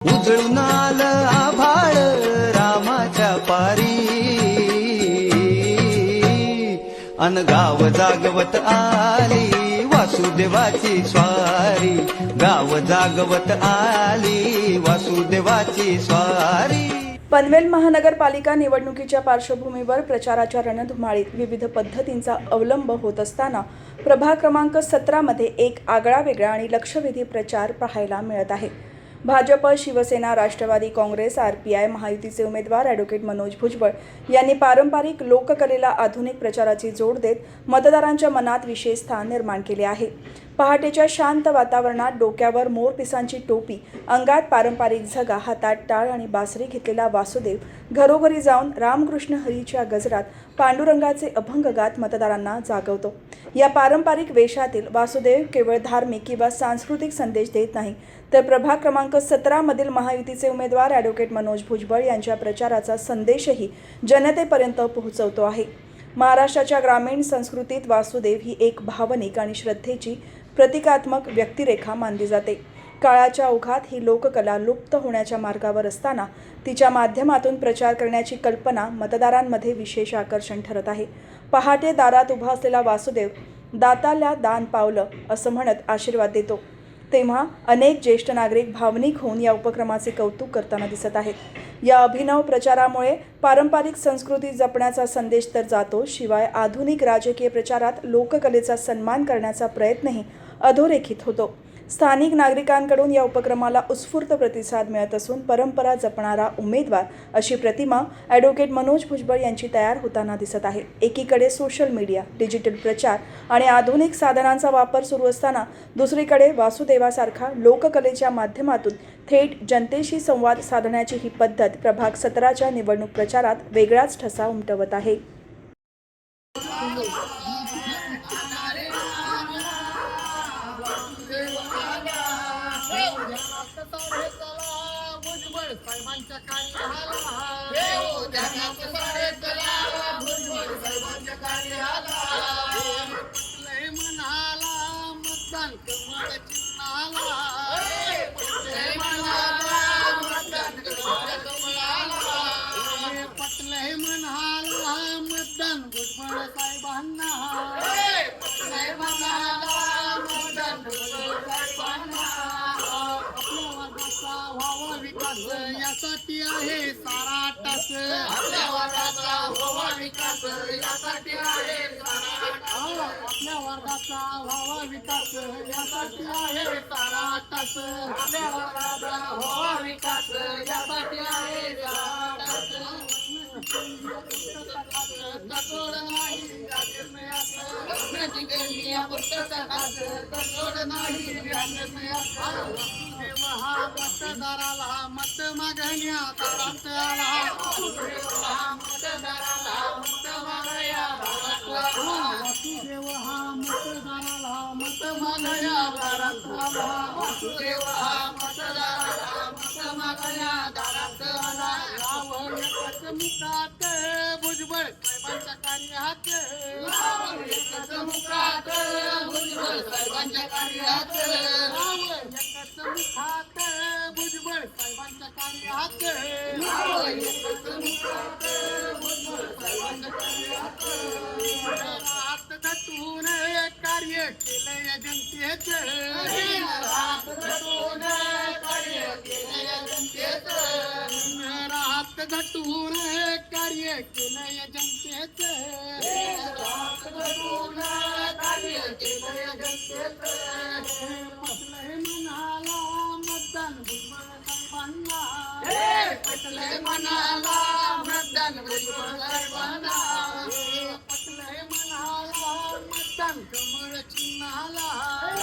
उजळून आलं आभाळ रामाच्या पारी, अन गाव जागवत आली वासुदेवाची स्वारी, गाव जागवत आली वासुदेवाची स्वारी। पनवेल महानगरपालिका निवडणुकीच्या पार्श्वभूमीवर प्रचाराच्या रणधुमाळीत विविध पद्धतींचा अवलंब होत असताना प्रभाग क्रमांक 17 मध्ये एक आगळावेगळा आणि लक्षवेधी प्रचार पाहायला मिळत आहे। भाजप, शिवसेना, राष्ट्रवादी काँग्रेस, आरपीआय महायुतीचे उमेदवार ॲडव्होकेट मनोज भुजबळ यांनी पारंपरिक लोककलेला आधुनिक प्रचाराची जोड देत मतदारांच्या मनात विशेष स्थान निर्माण केले आहे। पहाटेच्या शांत वातावरणात डोक्यावर मोरपिसांची टोपी, अंगात पारंपरिक झगा, हातात टाळ आणि बासरी घेतलेला वासुदेव घरोघरी जाऊन रामकृष्ण हरीच्या गजरात पांडुरंगाचे अभंग गात मतदारांना जागवतो। या पारंपरिक वेशातील वासुदेव केवळ धार्मिक किंवा सांस्कृतिक संदेश देत नाही, तर प्रभाग क्रमांक 17 मधील महायुतीचे उमेदवार ॲडव्होकेट मनोज भुजबळ यांच्या प्रचाराचा संदेशही जनतेपर्यंत पोहोचवतो आहे। महाराष्ट्राच्या ग्रामीण संस्कृतीत वासुदेव ही एक भावनिक आणि श्रद्धेची प्रतिकात्मक व्यक्तिरेखा मानली जाते। काळाच्या ओघात ही लोककला लुप्त होण्याच्या मार्गावर असताना तिच्या माध्यमातून प्रचार करण्याची कल्पना मतदारांमध्ये विशेष आकर्षण ठरत आहे। पहाटे दारात उभा असलेला वासुदेव दाताला दान पावलं असं म्हणत आशीर्वाद देतो, तेव्हा अनेक ज्येष्ठ नागरिक भावनिक होऊन या उपक्रमाचे कौतुक करताना दिसत आहेत। या अभिनव प्रचारामुळे पारंपरिक संस्कृती जपण्याचा संदेश तर जातो, शिवाय आधुनिक राजकीय प्रचारात लोककलेचा सन्मान करण्याचा प्रयत्नही अधोरेखित होतो। स्थानिक नागरिकांकडून या उपक्रमाला उत्स्फूर्त प्रतिसाद मिळत असून परंपरा जपणारा उमेदवार अशी प्रतिमा ॲडव्होकेट मनोज भुजबळ यांची तयार होताना दिसत आहे। एकीकडे सोशल मीडिया, डिजिटल प्रचार आणि आधुनिक साधनांचा वापर सुरू असताना दुसरीकडे वासुदेवासारखा लोककलेच्या माध्यमातून थेट जनतेशी संवाद साधण्याची ही पद्धत प्रभाग 17च्या निवडणूक प्रचारात वेगळाच ठसा उमटवत आहे। यासाठी आहे सारा टास, आपल्या वर्गाचा व्हावा विकास, यासाठी आहे सारा टास, आपल्या वर्गाचा व्हावा विकास, यासाठी आहे सारा टास, आपल्या वर्गाचा व्हावा विकास, यासाठी आहे सारा टास। तसोड नाही मतदाराला मत मागण्या दारात आला, मतदाराला मत मागण्या दारात आला, वासुदेव हा मतदाराला मत मागण्या दारात आला, वासुदेव हा मतदाराला मत मागण्या दारात आला। राव एकच मुखात भुजबळ साहेबांच्या कार्यात, राव एकच मुखात भुजबळ साहेबांच्या कार्यात, राव एकच मुखात भुजबळ साहेबांच्या कार्यात, राव एकच मुखात भुजबळ साहेबांच्या कार्यात, रात झटून कार्य केलंय जनतेचं, रात झटून कार्य केलंय जनतेचं, रात झटून कार्य केलंय जनतेचं, रात झटून कार्य केलंय जनतेचं, पटलंय मनाला मतदान भुजबळ साहेबांना, पटलंय मनाला